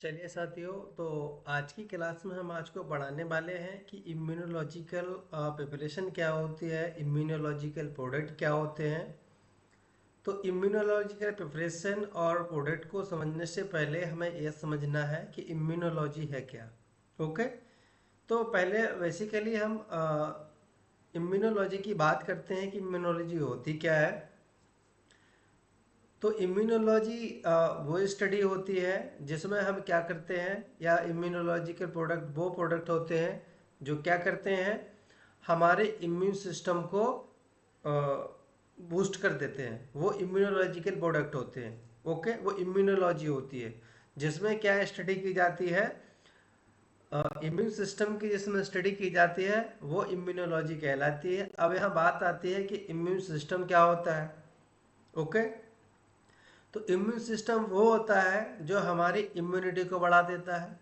चलिए साथियों, तो आज की क्लास में हम आज को पढ़ाने वाले हैं कि इम्यूनोलॉजिकल प्रिपरेशन क्या होती है, इम्यूनोलॉजिकल प्रोडक्ट क्या होते हैं। तो इम्यूनोलॉजिकल प्रिपरेशन और प्रोडक्ट को समझने से पहले हमें यह समझना है कि इम्यूनोलॉजी है क्या। ओके। तो पहले बेसिकली हम इम्यूनोलॉजी की बात करते हैं कि इम्यूनोलॉजी होती क्या है। तो इम्यूनोलॉजी वो स्टडी होती है जिसमें हम क्या करते हैं, या इम्यूनोलॉजिकल प्रोडक्ट वो प्रोडक्ट होते हैं जो क्या करते हैं, हमारे इम्यून सिस्टम को बूस्ट कर देते हैं। वो इम्यूनोलॉजिकल प्रोडक्ट होते हैं। ओके, वो इम्यूनोलॉजी होती है जिसमें क्या स्टडी की जाती है, इम्यून सिस्टम की जिसमें स्टडी की जाती है वो इम्यूनोलॉजी कहलाती है। अब यहाँ बात आती है कि इम्यून सिस्टम क्या होता है। ओके। तो इम्यून सिस्टम वो होता है जो हमारी इम्यूनिटी को बढ़ा देता है।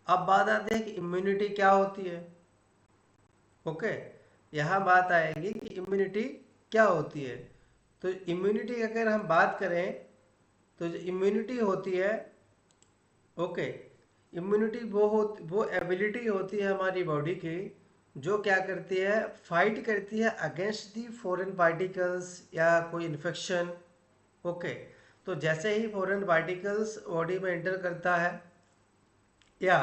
अब बात आती है कि इम्यूनिटी क्या होती है। ओके, यहाँ बात आएगी कि इम्यूनिटी क्या होती है। तो इम्यूनिटी अगर हम बात करें तो जो इम्यूनिटी होती है, ओके, इम्यूनिटी वो एबिलिटी होती है हमारी बॉडी की जो क्या करती है, फाइट करती है अगेंस्ट दी फॉरेन पार्टिकल्स या कोई इन्फेक्शन। ओके। तो जैसे ही फॉरेन पार्टिकल्स बॉडी में एंटर करता है या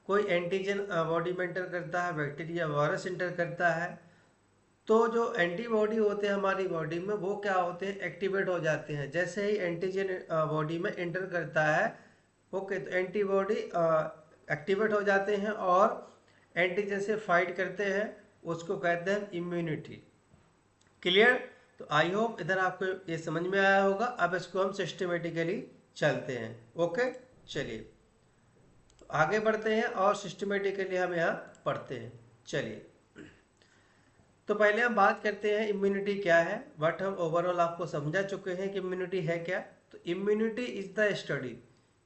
कोई एंटीजन बॉडी में एंटर करता है, बैक्टीरिया वायरस एंटर करता है, तो जो एंटीबॉडी होते हैं हमारी बॉडी में वो क्या होते हैं, एक्टिवेट हो जाते हैं जैसे ही एंटीजन बॉडी में एंटर करता है। ओके, तो एंटीबॉडी एक्टिवेट हो जाते हैं और एंटीजन से फाइट करते हैं। उसको कहते हैं इम्यूनिटी। क्लियर। तो आई होप इधर आपको ये समझ में आया होगा। अब इसको हम सिस्टमेटिकली चलते हैं। ओके, चलिए तो आगे बढ़ते हैं और सिस्टमेटिकली हम यहाँ पढ़ते हैं। चलिए, तो पहले हम बात करते हैं इम्यूनिटी क्या है। बट हम ओवरऑल आपको समझा चुके हैं कि इम्यूनिटी है क्या। तो immunity is the study.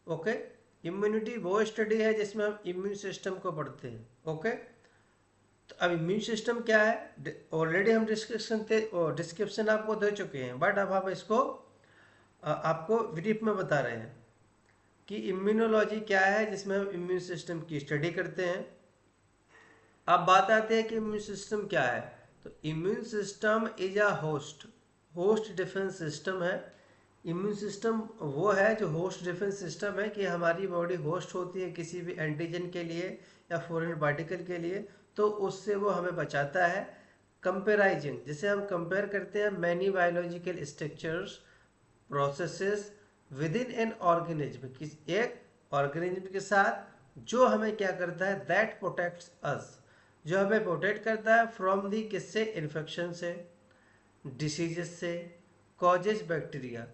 Okay, immunity वो स्टडी है जिसमें हम इम्यून सिस्टम को पढ़ते हैं। ओके, तो अब इम्यून सिस्टम क्या है, ऑलरेडी हम डिस्क्रिप्शन आपको दे चुके हैं, बट अब हम इसको आपको ब्रीफ में बता रहे हैं कि इम्यूनोलॉजी क्या है जिसमें हम इम्यून सिस्टम की स्टडी करते हैं। अब बात आती है कि इम्यून सिस्टम क्या है। तो immune system is a host host defence system है। इम्यून सिस्टम वो है जो होस्ट डिफेंस सिस्टम है कि हमारी बॉडी होस्ट होती है किसी भी एंटीजन के लिए या फॉरेन पार्टिकल के लिए, तो उससे वो हमें बचाता है। कंपेराइजिंग, जिसे हम कंपेयर करते हैं many biological structures processes with in an organism, किस एक ऑर्गेनिज्म के साथ जो हमें क्या करता है, दैट प्रोटेक्ट्स अस, जो हमें प्रोटेक्ट करता है फ्रॉम दी किससे, इन्फेक्शन से, डिसीजेस से, कॉजेज बैक्टीरिया,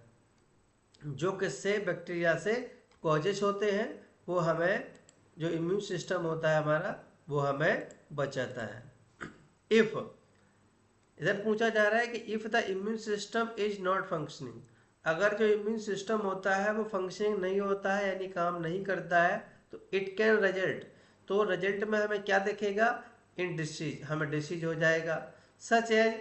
जो किससे, बैक्टीरिया से कॉजेज होते हैं। वो हमें, जो इम्यून सिस्टम होता है हमारा, वो हमें बचाता है। इफ, इधर पूछा जा रहा है कि if the immune system is not functioning, अगर जो इम्यून सिस्टम होता है वो फंक्शनिंग नहीं होता है यानी काम नहीं करता है, तो इट कैन रिजल्ट, तो रिजल्ट में हमें क्या दिखेगा, इन डिसीज, हमें डिसीज हो जाएगा। सच एज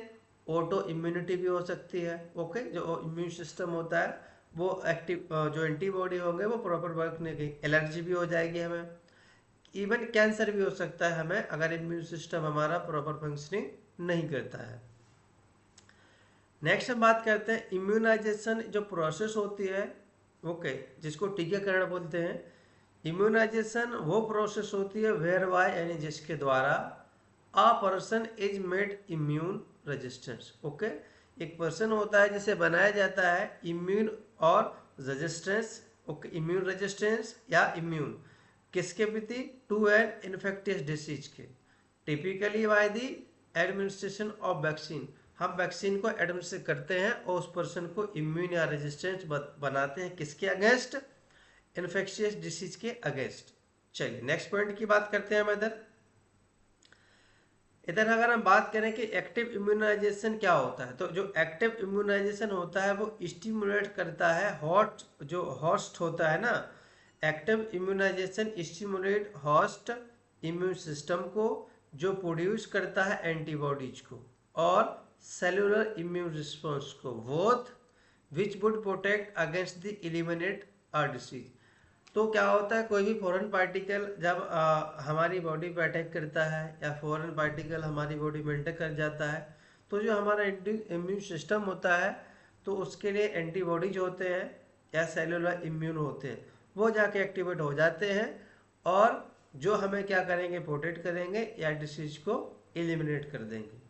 ऑटो इम्यूनिटी भी हो सकती है। ओके, जो इम्यून सिस्टम होता है वो एक्टिव, जो एंटीबॉडी होंगे वो प्रॉपर वर्क नहीं करेंगे, एलर्जी भी हो जाएगी हमें। इवन कैंसर भी हो सकता है हमें अगर इम्यून सिस्टम हमारा प्रॉपर फंक्शनिंग नहीं करता है। नेक्स्ट हम बात करते हैं इम्यूनाइजेशन जो प्रोसेस होती है। ओके, जिसको टीकाकरण बोलते हैं। इम्यूनाइजेशन वो प्रोसेस होती है वेयर बाय, यानी जिसके द्वारा a person is made immune resistance. Okay, एक पर्सन होता है जिसे बनाया जाता है इम्यून और रेजिस्टेंस। ओके, इम्यून रेजिस्टेंस या इम्यून किसके प्रति, टू एन इन्फेक्टियस डिसीज के, typically by the administration of vaccine, हम वैक्सीन को एडमिनिस्ट्रेट करते हैं और उस पर्सन को इम्यून या रेजिस्टेंस बनाते हैं किसके अगेंस्ट, इन्फेक्शियस डिसीज के अगेंस्ट। चलिए नेक्स्ट पॉइंट की बात करते हैं हम। इधर इधर अगर हम बात करें कि एक्टिव इम्यूनाइजेशन क्या होता है, तो जो एक्टिव इम्यूनाइजेशन होता है वो स्टिमुलेट करता है हॉट, जो होस्ट होता है ना, active immunisation stimulate host immune system को, जो प्रोड्यूस करता है एंटीबॉडीज को और सेलुलर इम्यून रिस्पॉन्स को, both which would protect against the eliminate a disease. तो क्या होता है, कोई भी फॉरेन पार्टिकल जब हमारी बॉडी पे अटैक करता है या फॉरेन पार्टिकल हमारी बॉडी में एंटर कर जाता है, तो जो हमारा इम्यून सिस्टम होता है तो उसके लिए एंटीबॉडीज होते हैं या सेलुलर इम्यून होते हैं, वो जाके एक्टिवेट हो जाते हैं और जो हमें क्या करेंगे, प्रोटेक्ट करेंगे या डिसीज को एलिमिनेट कर देंगे।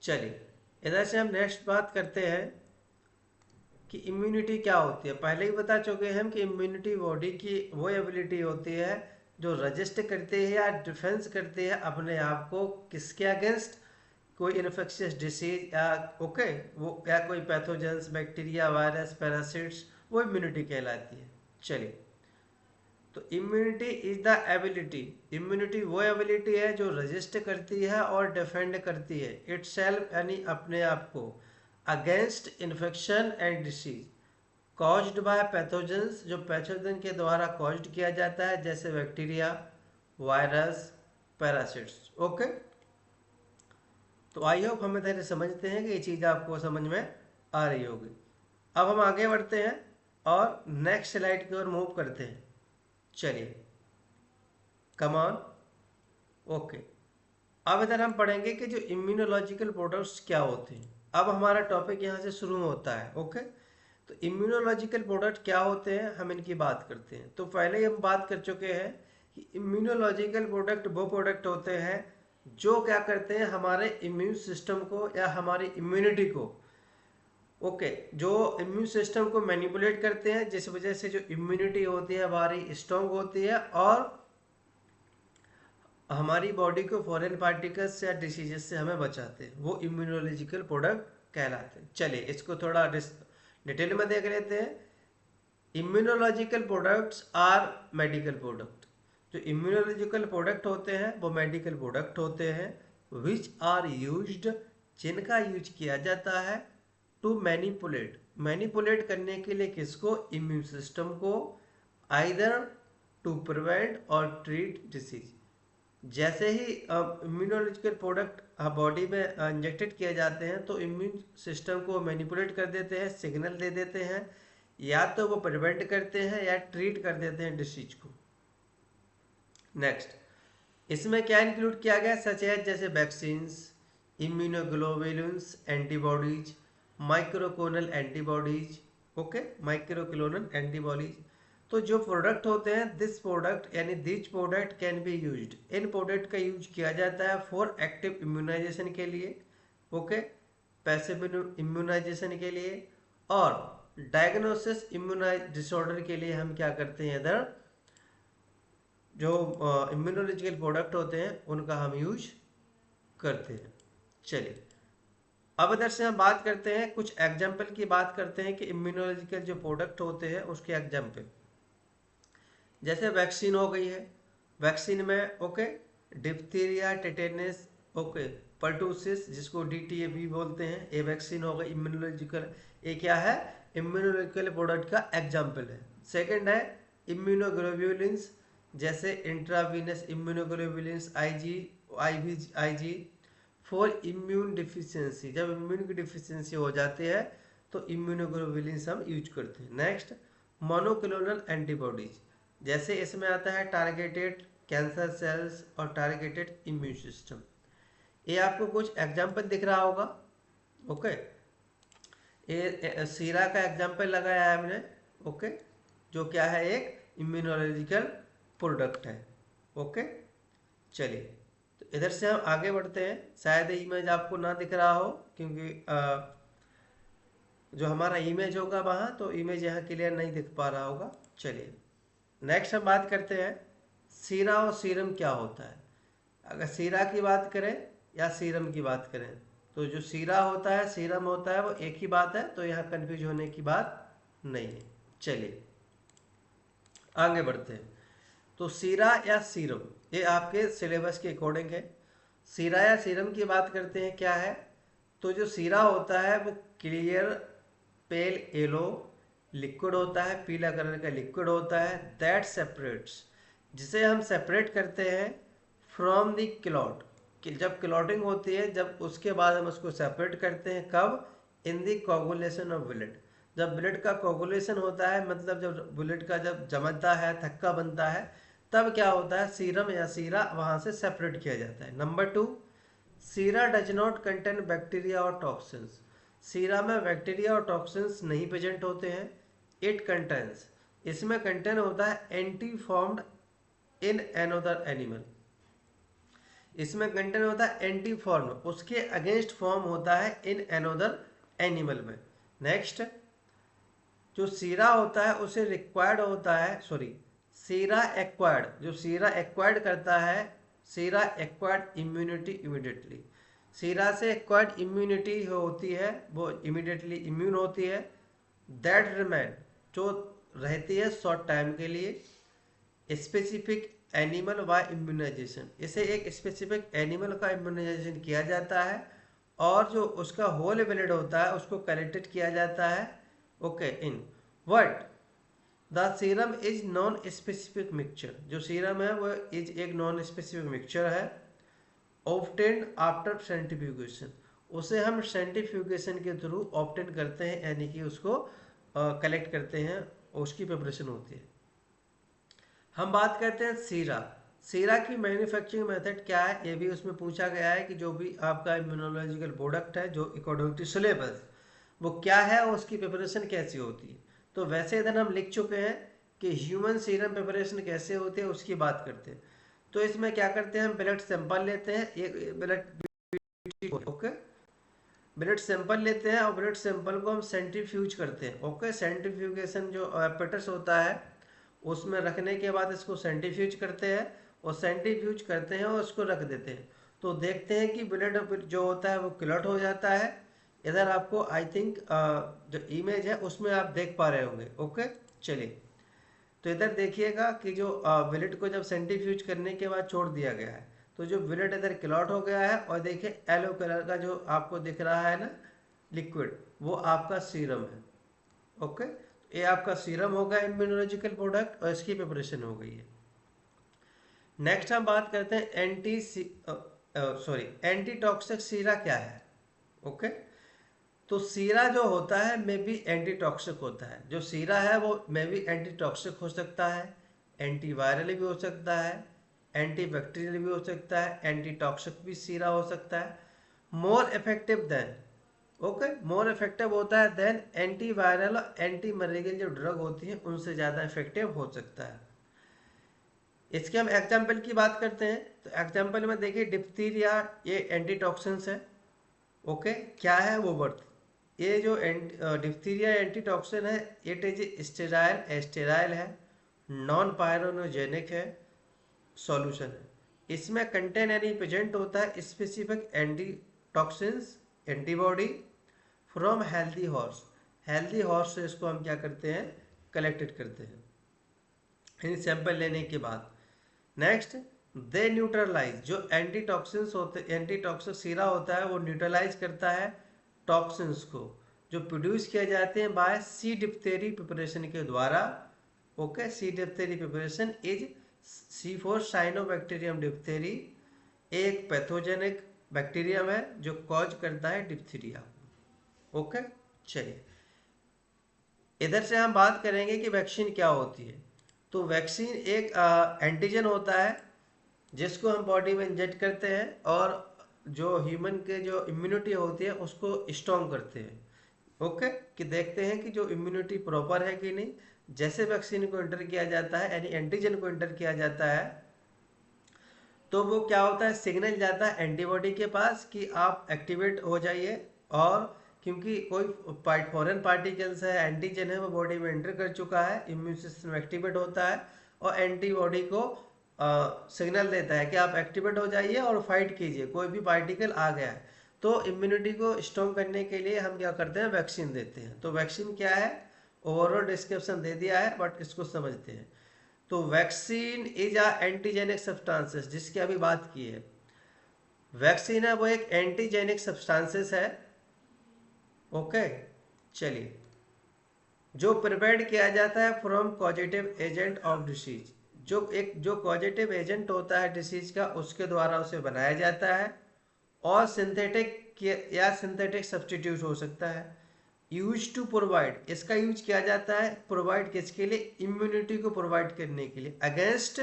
चलिए इधर से हम नेक्स्ट बात करते हैं कि इम्यूनिटी क्या होती है। पहले ही बता चुके हैं हम कि इम्यूनिटी बॉडी की वो एबिलिटी होती है जो रजिस्ट करती है या डिफेंस करती है अपने आप को किसके अगेंस्ट, कोई इन्फेक्शियस डिसीज या वो या कोई पैथोजेंस, बैक्टीरिया, वायरस, पैरासिट्स, वो इम्यूनिटी कहलाती है। चलिए, तो immunity is the ability, immunity वो एबिलिटी है जो रजिस्ट करती है और डिफेंड करती है इटसेल्फ यानी अपने आप को against infection and disease caused by pathogens, जो पैथोजन के द्वारा कॉज्ड किया जाता है, जैसे बैक्टीरिया, वायरस, पैरासिट्स। ओके, तो आई होप हम इधर समझते हैं कि ये चीज़ आपको समझ में आ रही होगी। अब हम आगे बढ़ते हैं और नेक्स्ट स्लाइड की ओर मूव करते हैं। चलिए, कम ऑन। ओके, अब इधर हम पढ़ेंगे कि जो इम्यूनोलॉजिकल प्रोडक्ट्स क्या होते हैं। अब हमारा टॉपिक यहाँ से शुरू होता है। ओके, तो इम्यूनोलॉजिकल प्रोडक्ट क्या होते हैं, हम इनकी बात करते हैं। तो पहले ही हम बात कर चुके हैं कि इम्यूनोलॉजिकल प्रोडक्ट वो प्रोडक्ट होते हैं जो क्या करते हैं, हमारे इम्यून सिस्टम को या हमारी इम्यूनिटी को जो इम्यून सिस्टम को मैनिपुलेट करते हैं, जिस वजह से जो इम्यूनिटी होती है हमारी स्ट्रॉन्ग होती है और हमारी बॉडी को फॉरेन पार्टिकल्स या डिसीजेस से हमें बचाते हैं, वो इम्यूनोलॉजिकल प्रोडक्ट कहलाते हैं। चलिए इसको थोड़ा डिटेल में देख लेते हैं। Immunological products are medical product, जो इम्यूनोलॉजिकल प्रोडक्ट होते हैं वो मेडिकल प्रोडक्ट होते हैं विच आर यूज्ड, जिनका यूज किया जाता है टू मैनिपुलेट करने के लिए किसको, इम्यून सिस्टम को, आइदर टू प्रिवेंट और ट्रीट डिसीज। जैसे ही इम्यूनोलॉजिकल प्रोडक्ट बॉडी में इंजेक्टेड किए जाते हैं तो इम्यून सिस्टम को मैनिपुलेट कर देते हैं, सिग्नल दे देते हैं, या तो वो प्रिवेंट करते हैं या ट्रीट कर देते हैं डिसीज को। नेक्स्ट, इसमें क्या इंक्लूड किया गया, सच है जैसे vaccines, immunoglobulins, antibodies, microclonal antibodies. Microclonal antibodies. तो जो प्रोडक्ट होते हैं, दिस प्रोडक्ट यानी this product can be used, इन प्रोडक्ट का यूज किया जाता है फॉर एक्टिव इम्यूनाइजेशन के लिए, पैसिव इम्यूनाइजेशन के लिए, और डायग्नोसिस इम्यूनाइज डिसऑर्डर के लिए हम क्या करते हैं, इधर जो इम्यूनोलॉजिकल प्रोडक्ट होते हैं उनका हम यूज करते हैं। चलिए, अब इधर से हम बात करते हैं, कुछ एग्जाम्पल की बात करते हैं कि इम्यूनोलॉजिकल जो प्रोडक्ट होते हैं उसके एग्जाम्पल। जैसे वैक्सीन हो गई है, वैक्सीन में डिप्थीरिया, टेटेनस, पर्टूसिस, जिसको DTA भी बोलते हैं, ये वैक्सीन हो गई इम्यूनोलॉजिकल। ये क्या है, इम्यूनोलॉजिकल प्रोडक्ट का एग्जाम्पल है। सेकंड है इम्यूनोग्लोबुलिन्स, जैसे intravenous immunoglobulins, IG for immune deficiency, जब इम्यून की डिफिशियंसी हो जाती है तो इम्यूनोग्लोबुलिन्स हम यूज करते हैं। नेक्स्ट, मोनोक्लोनल एंटीबॉडीज, जैसे इसमें आता है टारगेटेड कैंसर सेल्स और टारगेटेड इम्यून सिस्टम। ये आपको कुछ एग्जाम्पल दिख रहा होगा। ये सीरा का एग्जाम्पल लगाया है हमने, जो क्या है, एक इम्यूनोलॉजिकल प्रोडक्ट है। चलिए, तो इधर से हम आगे बढ़ते हैं। शायद इमेज आपको ना दिख रहा हो, क्योंकि जो हमारा इमेज होगा वहाँ, तो इमेज यहाँ क्लियर नहीं दिख पा रहा होगा। चलिए, नेक्स्ट हम बात करते हैं सीरा और सीरम क्या होता है। अगर सीरा की बात करें या सीरम की बात करें, तो जो सीरा होता है, सीरम होता है, वो एक ही बात है, तो यहाँ कंफ्यूज होने की बात नहीं है। चलिए आगे बढ़ते हैं। तो सीरा या सीरम, ये आपके सिलेबस के अकॉर्डिंग है। सीरा या सीरम की बात करते हैं, क्या है, तो जो सीरा होता है वो क्लियर पेल येलो लिक्विड होता है, पीला कलर का लिक्विड होता है, दैट सेपरेट्स, जिसे हम सेपरेट करते हैं फ्रॉम द क्लॉट, कि जब क्लॉटिंग होती है, जब उसके बाद हम उसको सेपरेट करते हैं, कब, in the coagulation of blood, जब ब्लड का कोगुलेशन होता है, मतलब जब ब्लड का जब जमता है, थक्का बनता है, तब क्या होता है, सीरम या सीरा वहां से सेपरेट किया जाता है। Number 2, Sira does not contain bacteria और टॉक्सिन्स। सीरा में बैक्टीरिया और टॉक्सिन्स नहीं प्रेजेंट होते हैं। इट कंटेन्स, इसमें कंटेन होता है anti formed in another animal. इसमें कंटेन होता है एंटी फॉर्म, उसके अगेंस्ट फॉर्म होता है इन एनोदर एनिमल में। नेक्स्ट, जो सीरा होता है उसे रिक्वायर्ड होता है, सॉरी, सीरा एक्वायर्ड, जो सीरा एक्वायर्ड करता है, सीरा एक्वायर्ड इम्यूनिटी इमीडिएटली। सीरा से एक्वायर्ड इम्यूनिटी होती है, वो इमीडिएटली इम्यून होती है। दैट रिमेन, जो रहती है शॉर्ट टाइम के लिए। स्पेसिफिक एनिमल बाय इम्यूनाइजेशन, इसे एक स्पेसिफिक एनिमल का इम्यूनाइजेशन किया जाता है, और जो उसका होल ब्लड होता है उसको कलेक्टेड किया जाता है। Okay, in what the serum is non specific mixture, जो सीरम है वो इज एक नॉन स्पेसिफिक मिक्सचर है। ऑब्टेन्ड आफ्टर सेंट्रीफ्यूगेशन, उसे हम सेंट्रीफ्यूगेशन के थ्रू ऑब्टेन करते हैं, यानी कि उसको कलेक्ट करते हैं, उसकी प्रिपरेशन होती है। हम बात करते हैं सीरा। सीरा की मैन्युफैक्चरिंग मेथड क्या है, ये भी उसमें पूछा गया है कि जो भी आपका इम्यूनोलॉजिकल प्रोडक्ट है, जो अकॉर्डिंग टू सिलेबस, वो क्या है और उसकी प्रिपरेशन कैसी होती है। तो वैसे इधर हम लिख चुके हैं कि ह्यूमन सीरम प्रिपरेशन कैसे होती है, उसकी बात करते हैं। तो इसमें क्या करते हैं, हम ब्लड सैंपल लेते हैं, एक ब्लड, ओके, ब्लड सैंपल लेते हैं और ब्लड सैंपल को हम सेंट्रीफ्यूज करते हैं। ओके, सेंट्रीफ्यूगेशन जो एपेटस होता है उसमें रखने के बाद इसको सेंट्रीफ्यूज करते हैं, और सेंट्रीफ्यूज करते हैं और उसको रख देते हैं। तो देखते हैं कि ब्लड जो होता है वो क्लॉट हो जाता है। इधर आपको आई थिंक जो इमेज है उसमें आप देख पा रहे होंगे। ओके, चलिए, तो इधर देखिएगा कि जो ब्लड को जब सेंट्रीफ्यूज करने के बाद छोड़ दिया गया है, तो जो ब्लड इधर क्लॉट हो गया है, और देखिए येलो कलर का जो आपको दिख रहा है ना लिक्विड, वो आपका सीरम है। ओके, ये आपका सीरम होगा इम्यूनोलॉजिकल प्रोडक्ट, और इसकी प्रिपरेशन हो गई है। नेक्स्ट हम बात करते हैं एंटी टॉक्सिक सीरा क्या है। ओके, तो सीरा जो होता है मे बी एंटी टॉक्सिक होता है। जो सीरा है वो मे बी एंटी टॉक्सिक हो सकता है, एंटी वायरल भी हो सकता है, एंटी बैक्टीरियल भी हो सकता है, एंटी टॉक्सिक भी सीरा हो सकता है। More effective than, okay, more effective होता है देन एंटी वायरल और एंटी मलेरियल जो ड्रग होती है उनसे ज़्यादा इफेक्टिव हो सकता है। इसके हम एग्जाम्पल की बात करते हैं, तो एग्जाम्पल में देखिए डिप्थीरिया, ये एंटीटॉक्सिन्स है। ओके, क्या है वो वर्थ, ये जो डिप्थीरिया एंटीटॉक्सिन है, इट इज स्टेराइल, एस्टेराइल है, नॉन पायरोनोजेनिक है, सॉल्यूशन है। इसमें कंटेन यानी प्रेजेंट होता है specific antitoxins antibody from healthy horse. Healthy horse से इसको हम क्या करते हैं, कलेक्टेड करते हैं इन सैंपल लेने के बाद। नेक्स्ट, दे न्यूट्रलाइज, जो एंटीटॉक्सिन्स होते, एंटीटॉक्सिक सीरा होता है वो न्यूट्रलाइज करता है टॉक्सिन्स को, जो प्रोड्यूस किए जाते हैं बाय सी डिप्थेरी प्रिपरेशन के द्वारा। Okay, C diphtheria preparation is C4 cyanobacterium diphtheria, एक पैथोजेनिक बैक्टीरियम है जो कॉज करता है डिप्थीरिया। ओके, चलिए, इधर से हम बात करेंगे कि वैक्सीन क्या होती है। तो वैक्सीन एक एंटीजन होता है जिसको हम बॉडी में इंजेक्ट करते हैं, और जो ह्यूमन के जो इम्यूनिटी होती है उसको स्ट्रॉन्ग करते हैं। ओके, कि देखते हैं कि जो इम्यूनिटी प्रॉपर है कि नहीं। जैसे वैक्सीन को इंटर किया जाता है, यानी एंटीजन को इंटर किया जाता है, तो वो क्या होता है, सिग्नल जाता है एंटीबॉडी के पास कि आप एक्टिवेट हो जाइए। और क्योंकि कोई फॉरेन पार्टिकल्स है, एंटीजन है, वो बॉडी में एंटर कर चुका है, इम्यून सिस्टम एक्टिवेट होता है और एंटीबॉडी को सिग्नल देता है कि आप एक्टिवेट हो जाइए और फाइट कीजिए, कोई भी पार्टिकल आ गया है। तो इम्यूनिटी को स्ट्रॉन्ग करने के लिए हम क्या करते हैं, वैक्सीन देते हैं। तो वैक्सीन क्या है, ओवरऑल डिस्क्रिप्शन दे दिया है, बट इसको समझते हैं। तो vaccine is a antigenic substances, जिसकी अभी बात की है, वैक्सीन है वो एक एंटीजेनिक सब्सटेंसेस है। ओके, चलिए, जो प्रिपेयर्ड किया जाता है from causative agent of disease, जो कॉजेटिव एजेंट होता है डिसीज का, उसके द्वारा उसे बनाया जाता है। और सिंथेटिक या सिंथेटिक सब्सटीट्यूट हो सकता है। यूज टू प्रोवाइड, इसका यूज किया जाता है प्रोवाइड किसके लिए, इम्यूनिटी को प्रोवाइड करने के लिए अगेंस्ट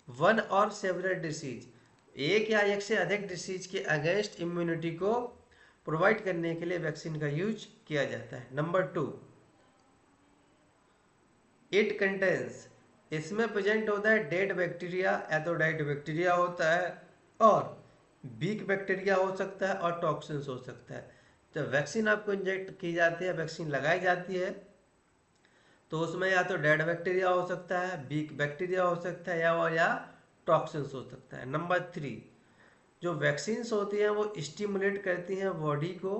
वन और सेवरल डिसीज, एक या एक से अधिक डिसीज के अगेंस्ट इम्यूनिटी को प्रोवाइड करने के लिए वैक्सीन का यूज किया जाता है। नंबर 2, इट कंटेंस, इसमें प्रेजेंट होता है डेड बैक्टीरिया, या तो डेड बैक्टीरिया होता है और वीक बैक्टीरिया हो सकता है और टॉक्सिन्स हो सकता है। जब वैक्सीन आपको इंजेक्ट की जाती है, वैक्सीन लगाई जाती है, तो उसमें या तो डेड बैक्टीरिया हो सकता है, वीक बैक्टीरिया हो सकता है, या टॉक्सिन्स हो सकता है। नंबर 3, जो वैक्सीन्स होती हैं वो स्टिमुलेट करती हैं बॉडी को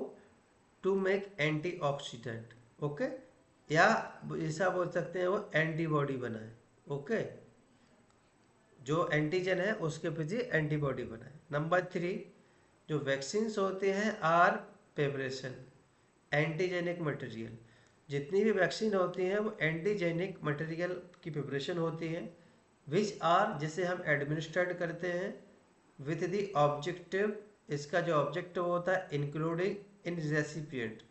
टू मेक एंटीऑक्सीडेंट, ओके, या ऐसा बोल सकते हैं वो एंटीबॉडी बनाए, ओके, जो एंटीजन है उसके प्रति एंटीबॉडी बनाए। नंबर 3, जो वैक्सीन्स होते हैं आर प्रिपरेशन एंटीजेनिक मटेरियल, जितनी भी वैक्सीन होती हैं वो एंटीजेनिक मटेरियल की प्रिपरेशन होती है, विच आर, जिसे हम एडमिनिस्ट्रेट करते हैं विथ द ऑब्जेक्टिव, इसका जो ऑब्जेक्टिव होता है इंक्लूडिंग इन रेसिपिएंट,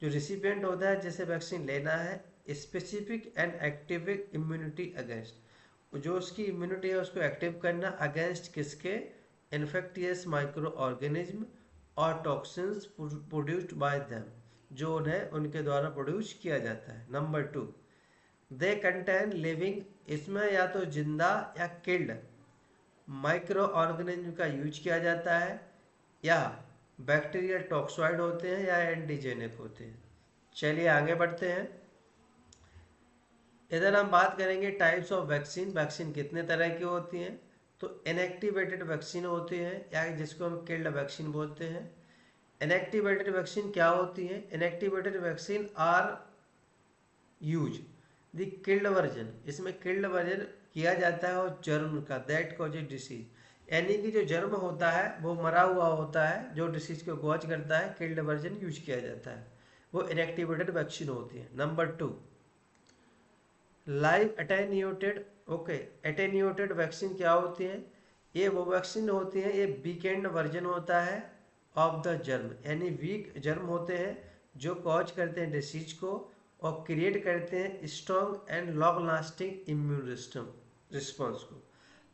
जो रिसिपिएंट होता है जिसे वैक्सीन लेना है, specific and active immunity against, जो उसकी इम्यूनिटी है उसको एक्टिव करना अगेंस्ट किसके, इन्फेक्टियस माइक्रो ऑर्गेनिज्म और टॉक्सिन्स प्रोड्यूस्ड बाय देम, जो उन्हें उनके द्वारा प्रोड्यूस किया जाता है। नंबर 2, दे कंटेन लिविंग, इसमें या तो जिंदा या किल्ड माइक्रो ऑर्गेनिज्म का यूज किया जाता है, या बैक्टीरियल टॉक्सॉइड होते हैं, या एंटीजेनिक होते हैं। चलिए आगे बढ़ते हैं। इधर हम बात करेंगे टाइप्स ऑफ वैक्सीन, वैक्सीन कितने तरह की होती हैं। तो इनएक्टिवेटेड वैक्सीन होती है, या जिसको हम किल्ड वैक्सीन बोलते हैं। इनएक्टिवेटेड वैक्सीन क्या होती है, inactivated vaccine are use the killed version, इसमें किल्ड वर्जन किया जाता है और जर्म का, दैट कॉजेज डिसीज, यानी कि जो जर्म होता है वो मरा हुआ होता है जो डिसीज को कॉज करता है, किल्ड वर्जन यूज किया जाता है, वो इनएक्टिवेटेड वैक्सीन होती है। Number 2, live attenuated, okay, attenuated vaccine क्या होती है, ये वो वैक्सीन होती है, ये वीकेंड वर्जन होता है ऑफ द जर्म, यानी वीक जर्म होते हैं जो कॉज करते हैं डिसीज को और क्रिएट करते हैं strong and long lasting immune system response को।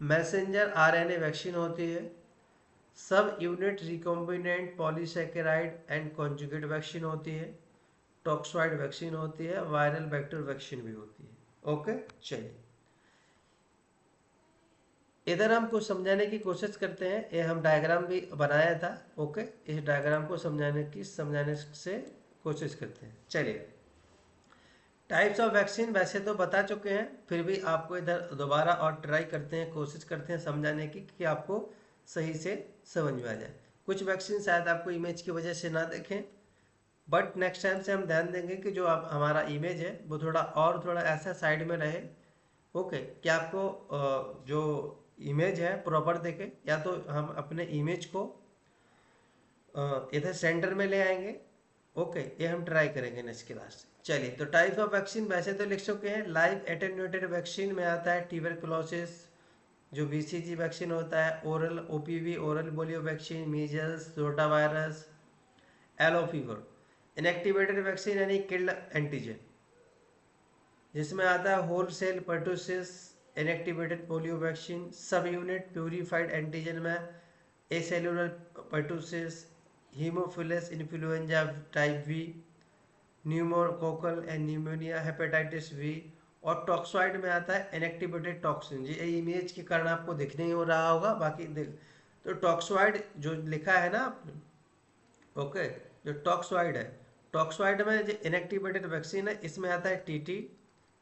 मैसेंजर आरएनए वैक्सीन होती है। सब unit recombinant polysaccharide and conjugate vaccine होती है। टॉक्सॉइड वैक्सीन होती है, वायरल वेक्टर वैक्सीन भी होती है। ओके, चलिए इधर हम कुछ समझाने की कोशिश करते हैं, ये हम डायग्राम भी बनाया था, ओके, इस डायग्राम को समझाने से कोशिश करते हैं। चलिए, टाइप्स ऑफ वैक्सीन वैसे तो बता चुके हैं, फिर भी आपको इधर दोबारा और ट्राई करते हैं, कोशिश करते हैं समझाने की कि आपको सही से समझ में आ जाए। कुछ वैक्सीन शायद आपको इमेज की वजह से ना देखें, बट नेक्स्ट टाइम से हम ध्यान देंगे कि जो आप हमारा इमेज है वो थोड़ा ऐसा साइड में रहे, ओके, कि आपको जो इमेज है प्रॉपर देखे, या तो हम अपने इमेज को इधर सेंटर में ले आएंगे, ओके, ये हम ट्राई करेंगे नेक्स्ट क्लास से। चलिए, तो टाइप ऑफ वैक्सीन वैसे तो लिख चुके हैं। लाइव एटेन्यूएटेड वैक्सीन में आता है ट्यूबरकुलोसिस, जो बीसीजी वैक्सीन होता है, oral OPV oral polio vaccine, measles, rota virus, yellow fever. Inactivated vaccine यानी किल्ड एंटीजन, जिसमें आता है whole cell pertussis, inactivated polio vaccine. Subunit purified antigen में acellular pertussis, haemophilus influenza type B, pneumococcal and pneumonia, hepatitis B. और toxoid में आता है inactivated toxin, ये इमेज के कारण आपको दिख नहीं हो रहा होगा, बाकी तो टॉक्सॉइड जो लिखा है ना आपने, ओके, जो टॉक्सॉइड है, टॉक्सॉइड में जो इनएक्टिवेटेड वैक्सीन है इसमें आता है टीटी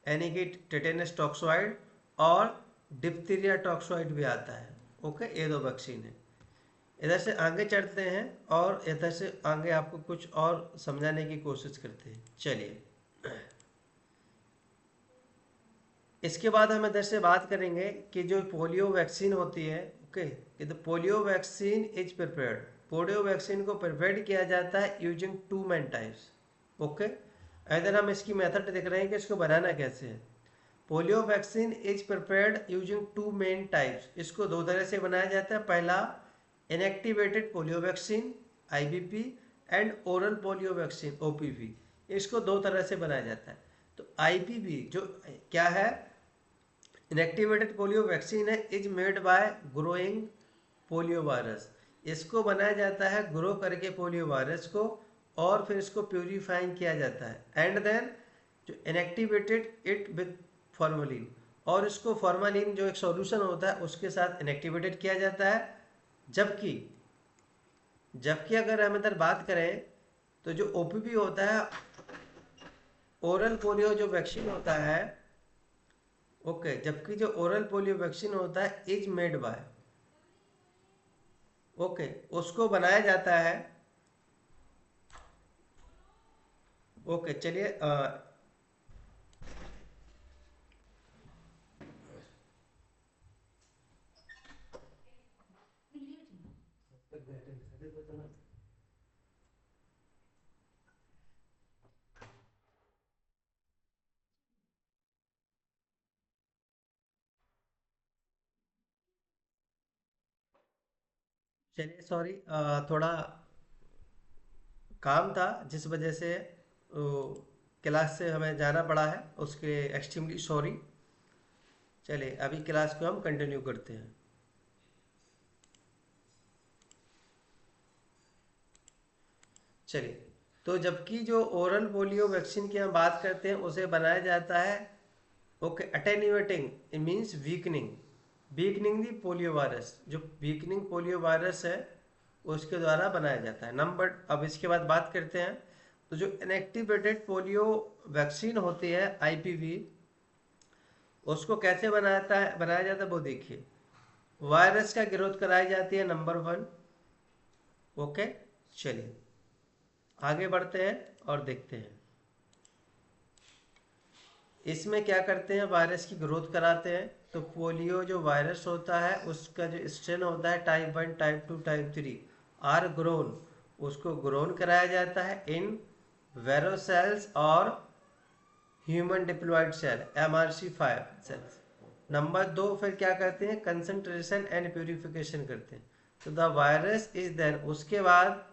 यानी कि टेटेनस टॉक्सॉइड, और डिप्थीरिया टॉक्सॉइड भी आता है, ओके, ये दो वैक्सीन है। इधर से आगे चढ़ते हैं और इधर से आगे आपको कुछ और समझाने की कोशिश करते हैं। चलिए, इसके बाद हम इधर से बात करेंगे कि जो पोलियो वैक्सीन होती है, ओके, कि the polio vaccine is prepared, polio vaccine को प्रिपेयर किया जाता है यूजिंग 2 मेन टाइप्स, ओके। इधर हम इसकी मेथड देख रहे हैं कि इसको बनाना कैसे है। Polio vaccine is prepared using 2 main types, इसको 2 तरह से बनाया जाता है। पहला inactivated polio vaccine IBP and oral polio vaccine OPV, इसको दो तरह से बनाया जाता है। तो आईपीवी जो क्या है, इनएक्टिवेटेड पोलियो वैक्सीन है, is made by growing polio virus. इसको बनाया जाता है ग्रो करके पोलियो वायरस को, और फिर इसको प्यूरिफाइंग किया जाता है एंड देन जो इनएक्टिवेटेड इट विद फॉर्मेलिन, और इसको फॉर्मेलिन जो एक सॉल्यूशन होता है उसके साथ इनएक्टिवेटेड किया जाता है। जबकि जबकि अगर हम इधर बात करें तो जो ओपीवी होता है, ओरल पोलियो जो वैक्सीन होता है, ओके, जबकि जो ओरल पोलियो वैक्सीन होता है इज मेड बाय, ओके, उसको बनाया जाता है। ओके चलिए चलिए सॉरी, थोड़ा काम था जिस वजह से क्लास से हमें जाना पड़ा है, उसके एक्सट्रीमली सॉरी। चलिए अभी क्लास को हम कंटिन्यू करते हैं। चलिए, तो जबकि जो ओरल पोलियो वैक्सीन की हम बात करते हैं उसे बनाया जाता है, okay, attenuating, it means weakening, weakening the polio virus, जो वीकनिंग पोलियो वायरस है उसके द्वारा बनाया जाता है। नंबर, अब इसके बाद बात करते हैं, तो जो इनएक्टिवेटेड पोलियो वैक्सीन होती है आईपीवी, उसको कैसे बनाया जाता है वो देखिए। वायरस का ग्रोथ कराई जाती है, नंबर वन। ओके, चलिए आगे बढ़ते हैं और देखते हैं इसमें क्या करते हैं। वायरस की ग्रोथ कराते हैं, तो पोलियो जो वायरस होता है उसका जो स्ट्रेन होता है type 1, type 2, type 3 are grown, उसको ग्रोन कराया जाता है इन वेरोसेल्स और human diploid cell MRC5 cells. Number दो, फिर क्या करते हैं, कंसंट्रेशन एंड प्यूरिफिकेशन करते हैं। तो द वायरस इज देन, उसके बाद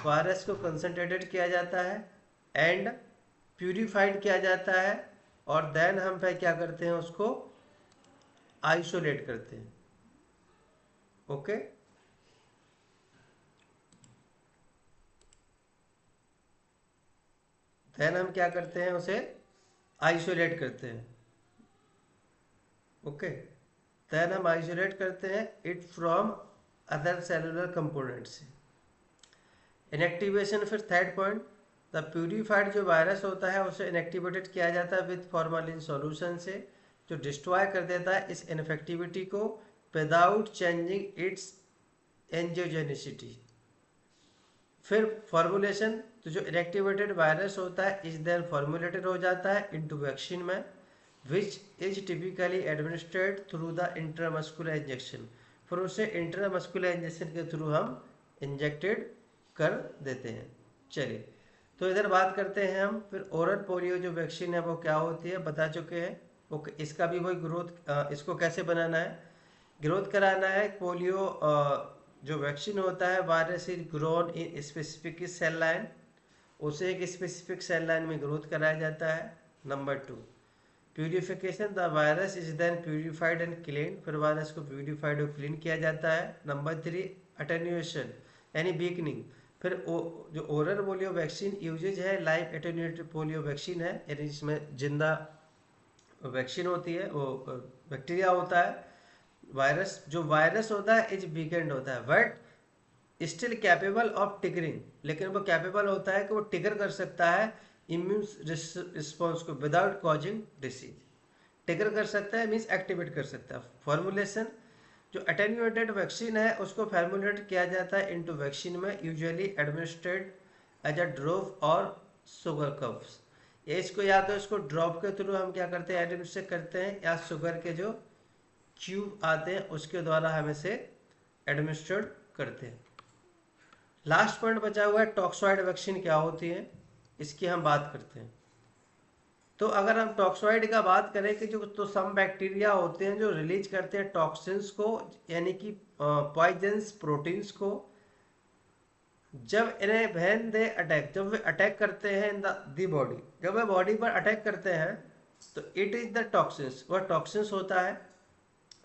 वायरस को कंसंट्रेटेड किया जाता है एंड प्यूरिफाइड किया जाता है, और देन हम फिर क्या करते हैं, उसको आइसोलेट करते हैं। ओके, देन हम क्या करते हैं, उसे आइसोलेट करते हैं। ओके, देन हम आइसोलेट करते हैं it from other cellular component से। इनएक्टिवेशन, फिर थर्ड पॉइंट, द प्यूरिफाइड जो वायरस होता है उसे इनएक्टिवेटेड किया जाता है विद फॉर्मालिन सॉल्यूशन से, जो डिस्ट्रॉय कर देता है इस इन्फेक्टिविटी को विदाउट चेंजिंग इट्स एंजियोजेनिसिटी। फिर फॉर्मुलेशन, तो जो इनएक्टिवेटेड वायरस होता है इस देन फॉर्मुलेटेड हो जाता है इनटू वैक्सीन में, which is typically administered through the intramuscular injection. फिर उसे इंट्रामस्कुलर इंजेक्शन के थ्रू हम इंजेक्टेड कर देते हैं। चलिए, तो इधर बात करते हैं हम, फिर ओरल पोलियो जो वैक्सीन है वो क्या होती है बता चुके हैं। ओके, इसका भी वही ग्रोथ, इसको कैसे बनाना है, ग्रोथ कराना है। पोलियो जो वैक्सीन होता है, virus is grown in specific cell line, उसे एक स्पेसिफिक सेल लाइन में ग्रोथ कराया जाता है। Number two, purification, the virus is then purified and clean, फिर वायरस को प्यूरिफाइड और क्लीन किया जाता है। नंबर थ्री, अटेन्यूएशन यानी वीकनिंग, फिर जो ओरल पोलियो वैक्सीन यूजेज है लाइव एटेन्यूएटेड पोलियो वैक्सीन है, यानी जिसमें जिंदा वैक्सीन होती है, वो बैक्टीरिया होता है। वायरस, जो वायरस होता है इज वीकेंड होता है बट स्टिल कैपेबल ऑफ टिगरिंग, लेकिन वो कैपेबल होता है कि वो टिगर कर सकता है इम्यून रिस्पॉन्स को विदाउट कॉजिंग डिसीज। टिगर कर सकता है मीन्स एक्टिवेट कर सकता है। फॉर्मुलेशन, जो अटेन्यूएटेड वैक्सीन है उसको फॉर्मुलेट किया जाता है इनटू वैक्सीन में, usually administered as a drop और शुगर कप्स। ये इसको या तो इसको ड्रॉप के थ्रू हम क्या करते हैं, एडमिनिस्ट्रेट करते हैं, या शुगर के जो ट्यूब आते हैं उसके द्वारा हम इसे एडमिनिस्ट्रेट करते हैं। लास्ट पॉइंट बचा हुआ है, टॉक्सॉइड वैक्सीन क्या होती है, इसकी हम बात करते हैं। तो अगर हम टॉक्सॉइड का बात करें कि जो तो सम बैक्टीरिया होते हैं जो रिलीज करते हैं टॉक्सिन्स को, यानी कि पॉइजन्स प्रोटीन्स को जब इन्हें व्हेन दे अटैक, जब वे अटैक करते हैं इन द बॉडी, जब वे बॉडी पर अटैक करते हैं तो इट इज द टॉक्सिन्स, वह टॉक्सिन्स होता है,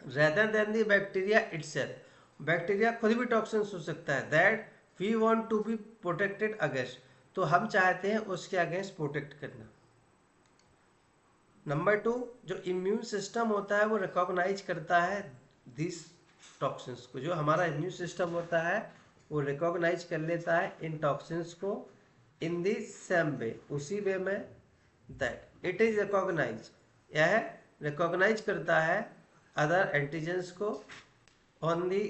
rather than the bacteria itself, bacteria खुद भी टॉक्सिन्स हो सकता है, that we want to be protected against, तो हम चाहते हैं उसके अगेंस्ट प्रोटेक्ट करना। नंबर 2, जो इम्यून सिस्टम होता है वो रिकॉग्नाइज करता है दिस टॉक्सिन्स को, जो हमारा इम्यून सिस्टम होता है वो रिकॉग्नाइज कर लेता है इन टॉक्सिन्स को इन दी सेम वे, उसी वे में, दैट इट इज रिकॉग्नाइज, यह रिकॉग्नाइज करता है अदर एंटीजेंस को on the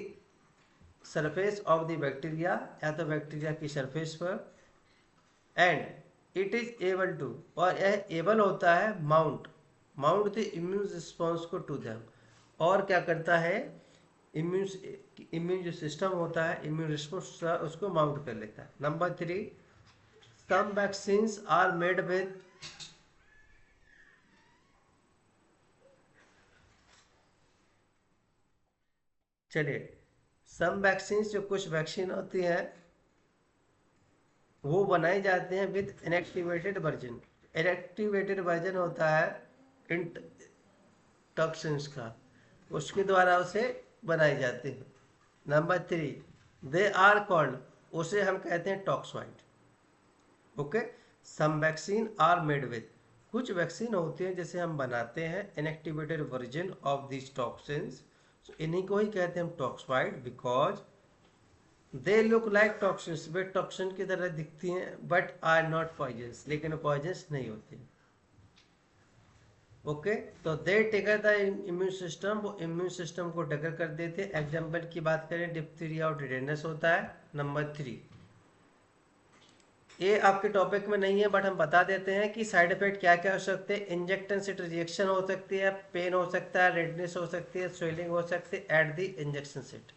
surface of the bacteria, या तो बैक्टीरिया की सरफेस पर, and it is able to, और यह एबल होता है माउंट द इम्यून रिस्पॉन्स को टू देम, और क्या करता है इम्यून जो सिस्टम होता है इम्यून रिस्पॉन्स उसको माउंट कर लेता है। Number 3, some vaccines are made with, चलिए, सम वैक्सीन्स, जो कुछ वैक्सीन होती हैं वो बनाए जाते हैं with inactivated version, inactivated version होता है इन टॉक्सिन्स का, उसके द्वारा उसे बनाए जाते हैं। नंबर 3, दे आर कॉल्ड, उसे हम कहते हैं toxoid. Okay, some vaccine are made with, कुछ वैक्सीन होती हैं जैसे हम बनाते हैं inactivated version of this toxins, इन्हीं को ही कहते हैं हम toxoid, because they look like toxins, वे टॉक्सिन की तरह दिखती हैं, बट आर नॉट पॉइजन्स, लेकिन पॉइजन्स नहीं होती। ओके, तो they trigger the immune system, वो इम्यून सिस्टम को ट्रिगर कर देते हैं। एग्जाम्पल की बात करें, डिप्थीरिया और टिटेनस होता है। नंबर 3, ये आपके टॉपिक में नहीं है बट हम बता देते हैं कि साइड इफेक्ट क्या क्या हो सकते हैं। इंजेक्शन से रिएक्शन हो सकती है, पेन हो सकता है, रेडनेस हो सकती है, स्वेलिंग हो सकती है at the injection set.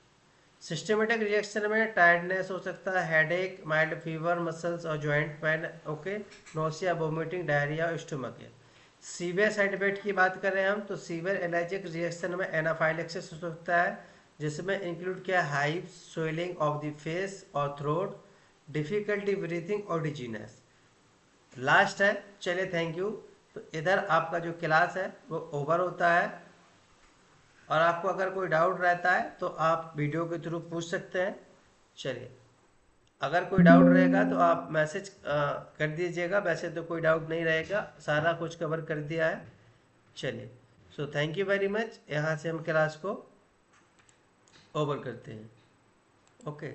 Systematic reaction में टायर्डनेस हो सकता है, हेडेक, माइल्ड फीवर, मसल्स और joint pain, okay, nausea, vomiting, diarrhoea, stomach. Severe side effect की बात करें हम तो सीवियर एलर्जिक रिएक्शन में एनाफाइलेक्सिस हो सकता है, जिसमें इंक्लूड किया hive, swelling of the face और थ्रोट, डिफिकल्टी ब्रीथिंग और डिजीनेस। लास्ट है, चलिए थैंक यू। तो इधर आपका जो क्लास है वो ओवर होता है, और आपको अगर कोई डाउट रहता है तो आप वीडियो के थ्रू पूछ सकते हैं। चलिए, अगर कोई डाउट रहेगा तो आप मैसेज कर दीजिएगा, वैसे तो कोई डाउट नहीं रहेगा, सारा कुछ कवर कर दिया है। चलिए, so thank you very much, यहाँ से हम क्लास को ओवर करते हैं। ओके,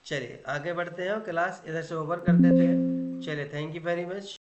चलिए आगे बढ़ते हैं, क्लास इधर से ओवर कर देते हैं। चलिए, थैंक यू वेरी मच।